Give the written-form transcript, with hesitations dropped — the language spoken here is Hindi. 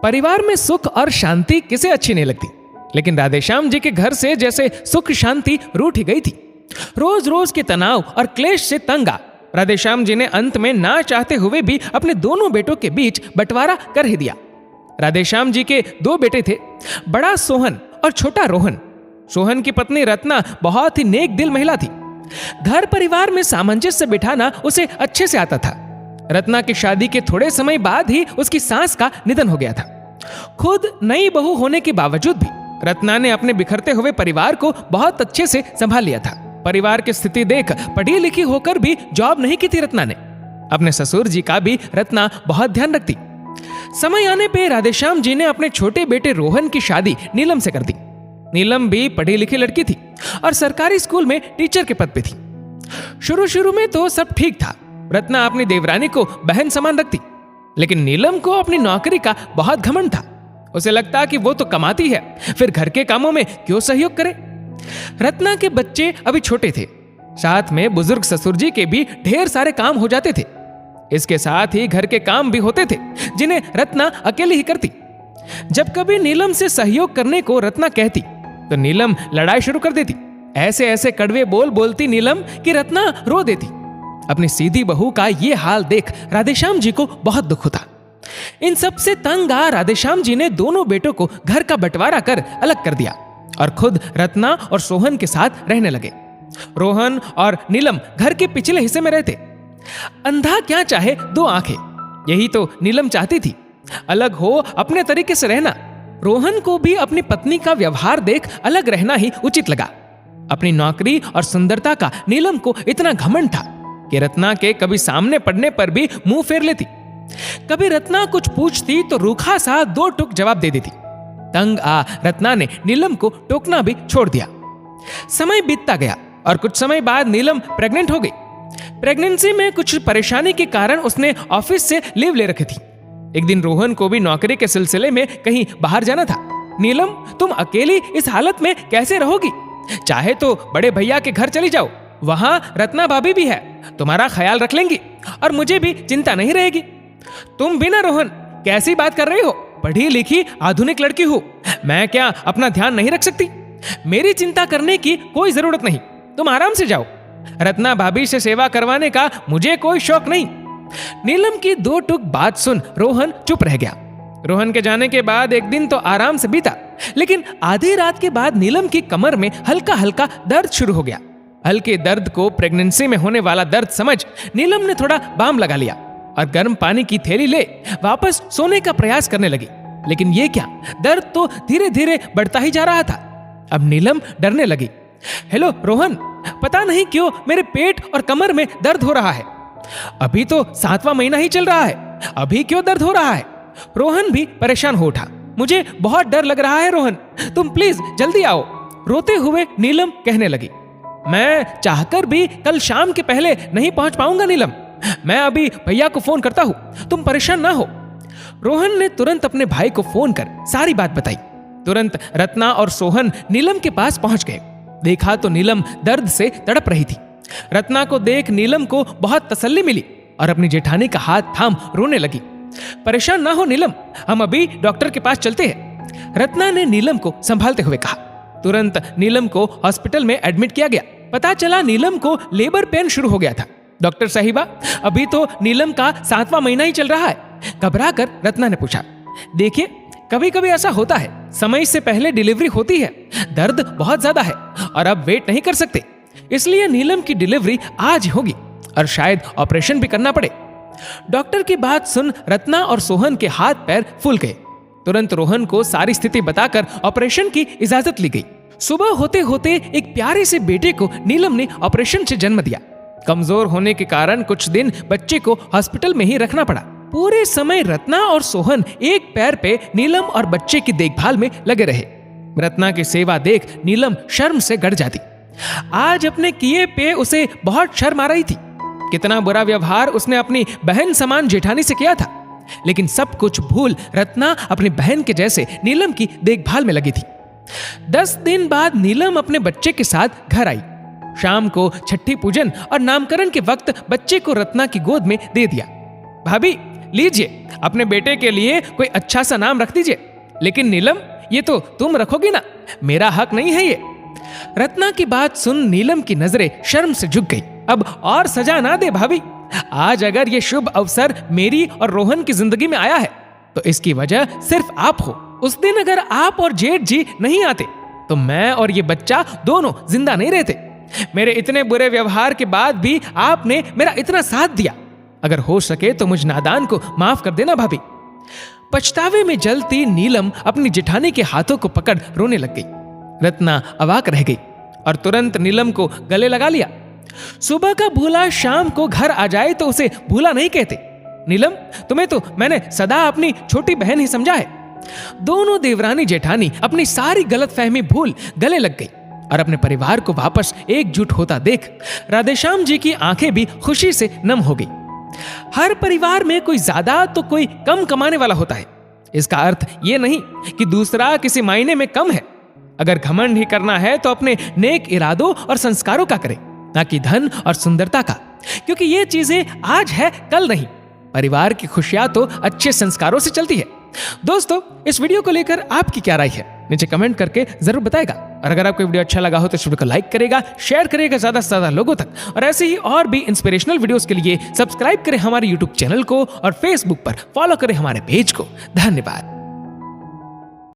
परिवार में सुख और शांति किसे अच्छी नहीं लगती, लेकिन राधेश्याम जी के घर से जैसे सुख शांति रूठ ही गई थी। रोज रोज के तनाव और क्लेश से तंग आ राधेश्याम जी ने अंत में ना चाहते हुए भी अपने दोनों बेटों के बीच बंटवारा कर ही दिया। राधेश्याम जी के 2 बेटे थे, बड़ा सोहन और छोटा रोहन। सोहन की पत्नी रत्ना बहुत ही नेक दिल महिला थी। घर परिवार में सामंजस्य बिठाना उसे अच्छे से आता था। रत्ना की शादी के थोड़े समय बाद ही उसकी सास का निधन हो गया था। खुद नई बहू होने के बावजूद भी रत्ना ने अपने बिखरते हुए परिवार को बहुत अच्छे से संभाल लिया था। परिवार की स्थिति देख पढ़ी लिखी होकर भी जॉब नहीं की थी रत्ना ने। अपने ससुर जी का भी रत्ना बहुत ध्यान रखती। समय आने पे राधेश्याम जी ने अपने छोटे बेटे रोहन की शादी नीलम से कर दी। नीलम भी पढ़ी लिखी लड़की थी और सरकारी स्कूल में टीचर के पद पे थी। शुरू में तो सब ठीक था। रत्ना अपनी देवरानी को बहन समान रखती, लेकिन नीलम को अपनी नौकरी का बहुत घमंड था। उसे लगता कि वो तो कमाती है, फिर घर के कामों में क्यों सहयोग करे। रत्ना के बच्चे अभी छोटे थे, साथ में बुजुर्ग ससुर जी के भी ढेर सारे काम हो जाते थे। इसके साथ ही घर के काम भी होते थे जिन्हें रत्ना अकेली ही करती। जब कभी नीलम से सहयोग करने को रत्ना कहती तो नीलम लड़ाई शुरू कर देती। ऐसे ऐसे कड़वे बोल बोलती नीलम कि रत्ना रो देती। अपनी सीधी बहू का ये हाल देख राधेश्याम जी को बहुत दुख होता। इन सब से तंग आ राधेश्याम जी ने दोनों बेटों को घर का बंटवारा कर अलग कर दिया और खुद रत्ना और सोहन के साथ रहने लगे। रोहन और नीलम घर के पिछले हिस्से में रहते। अंधा क्या चाहे 2 आंखें, यही तो नीलम चाहती थी। अलग हो, अपने तरीके से रहना। रोहन को भी अपनी पत्नी का व्यवहार देख अलग रहना ही उचित लगा। अपनी नौकरी और सुंदरता का नीलम को इतना घमंड था कि रत्ना के कभी सामने पड़ने पर भी मुंह फेर लेती। कभी रत्ना कुछ पूछती तो रूखा सा 2 टूक जवाब दे देती। तंग आ रत्ना ने नीलम को टोकना भी छोड़ दिया। समय बीतता गया और कुछ समय बाद नीलम प्रेग्नेंट हो गई। प्रेगनेंसी में कुछ परेशानी के कारण उसने ऑफिस से लीव ले रखी थी। एक दिन रोहन को भी नौकरी के सिलसिले में कहीं बाहर जाना था। नीलम, तुम अकेली इस हालत में कैसे रहोगी? चाहे तो बड़े भैया के घर चली जाओ, वहां रत्ना भाभी भी है, तुम्हारा ख्याल रख लेंगी और मुझे भी चिंता नहीं रहेगी। तुम भी ना रोहन, कैसी बात कर रही हो? पढ़ी लिखी आधुनिक लड़की हो, मैं क्या अपना ध्यान नहीं रख सकती? मेरी चिंता करने की कोई जरूरत नहीं, तुम आराम से जाओ। रत्ना भाभी से सेवा करवाने का मुझे कोई शौक नहीं। नीलम की 2 टूक बात सुन रोहन चुप रह गया। रोहन के जाने के बाद एक दिन तो आराम से बीता, लेकिन आधी रात के बाद नीलम की कमर में हल्का हल्का दर्द शुरू हो गया। हल्के दर्द को प्रेगनेंसी में होने वाला दर्द समझ नीलम ने थोड़ा बाम लगा लिया और गर्म पानी की थैली ले वापस सोने का प्रयास करने लगी। लेकिन ये क्या, दर्द तो धीरे धीरे बढ़ता ही जा रहा था। अब नीलम डरने लगी। हेलो रोहन, पता नहीं क्यों मेरे पेट और कमर में दर्द हो रहा है। अभी तो 7वां महीना ही चल रहा है, अभी क्यों दर्द हो रहा है? रोहन भी परेशान हो उठा। मुझे बहुत डर लग रहा है रोहन, तुम प्लीज जल्दी आओ। रोते हुए नीलम कहने लगी। मैं चाहकर भी कल शाम के पहले नहीं पहुंच पाऊंगा नीलम, मैं अभी भैया को फोन करता हूं, तुम परेशान ना हो। रोहन ने तुरंत अपने भाई को फोन कर सारी बात बताई। तुरंत रत्ना और सोहन नीलम के पास पहुंच गए। देखा तो नीलम दर्द से तड़प रही थी। रत्ना को देख नीलम को बहुत तसल्ली मिली और अपनी जेठानी का हाथ थाम रोने लगी। परेशान ना हो नीलम, हम अभी डॉक्टर के पास चलते हैं, रत्ना ने नीलम को संभालते हुए कहा। तुरंत नीलम को हॉस्पिटल में एडमिट किया गया। पता चला नीलम को लेबर पेन शुरू हो गया था। डॉक्टर साहिबा, अभी तो नीलम का 7वां महीना ही चल रहा है। घबरा कर रत्ना ने पूछा। देखिए, कभी कभी ऐसा होता है, समय से पहले डिलीवरी होती है, दर्द बहुत ज्यादा है और अब वेट नहीं कर सकते, इसलिए नीलम की डिलीवरी आज होगी और शायद ऑपरेशन भी करना पड़े। डॉक्टर की बात सुन रत्ना और सोहन के हाथ पैर फूल गए। तुरंत रोहन को सारी स्थिति बताकर ऑपरेशन की इजाजत ली गई। सुबह होते होते एक प्यारे से बेटे को नीलम ने ऑपरेशन से जन्म दिया। कमजोर होने के कारण कुछ दिन बच्चे को हॉस्पिटल में ही रखना पड़ा। पूरे समय रत्ना और सोहन एक पैर पे नीलम और बच्चे की देखभाल में लगे रहे। रत्ना की सेवा देख नीलम शर्म से गड़ जाती। आज अपने किए पे उसे बहुत शर्म आ रही थी। कितना बुरा व्यवहार उसने अपनी बहन समान जेठानी से किया था, लेकिन सब कुछ भूल रत्ना अपनी बहन के जैसे नीलम की देखभाल में लगी थी। 10 दिन बाद नीलम अपने बच्चे के साथ घर आई। शाम को छठी पूजन और नामकरण के वक्त बच्चे को रत्ना की गोद में दे दिया। भाभी, लीजिए, अपने बेटे के लिए कोई अच्छा सा नाम रख दीजिए। लेकिन नीलम, ये तो तुम रखोगी ना, मेरा हक नहीं है ये। रत्ना की बात सुन नीलम की नजरें शर्म से झुक गई। अब और सजा ना दे भाभी, आज अगर ये शुभ अवसर मेरी और रोहन की जिंदगी में आया है तो इसकी वजह सिर्फ आप हो। उस दिन अगर आप और जेठ जी नहीं आते तो मैं और ये बच्चा दोनों जिंदा नहीं रहते। मेरे इतने बुरे व्यवहार के बाद भी आपने मेरा इतना साथ दिया। अगर हो सके तो मुझ नादान को माफ कर देना भाभी। पछतावे में जलती नीलम अपनी जेठानी के हाथों को पकड़ रोने लग गई। रत्ना अवाक रह गई और तुरंत नीलम को गले लगा लिया। सुबह का भूला शाम को घर आ जाए तो उसे भूला नहीं कहते। नीलम, तुम्हें तो मैंने सदा अपनी छोटी बहन ही समझा है। दोनों देवरानी जेठानी अपनी सारी गलतफहमी भूल गले लग गई और अपने परिवार को वापस एकजुट होता देख राधेश्याम जी की आंखें भी खुशी से नम हो गई। हर परिवार में कोई ज्यादा तो कोई कम कमाने वाला होता है। इसका अर्थ यह नहीं कि दूसरा किसी मायने में कम है। अगर घमंड ही करना है तो अपने नेक इरादों और संस्कारों का करे, ना कि धन और सुंदरता का, क्योंकि ये चीजें आज है कल नहीं। परिवार की खुशियां तो अच्छे संस्कारों से चलती है। दोस्तों, इस वीडियो को लेकर आपकी क्या राय है नीचे कमेंट करके जरूर बताएगा। और अगर आपको वीडियो अच्छा लगा हो तो इस वीडियो को लाइक करेगा, शेयर करेगा ज्यादा से ज्यादा लोगों तक। और ऐसे ही और भी इंस्पिरेशनल वीडियोस के लिए सब्सक्राइब करें हमारे यूट्यूब चैनल को और फेसबुक पर फॉलो करें हमारे पेज को। धन्यवाद।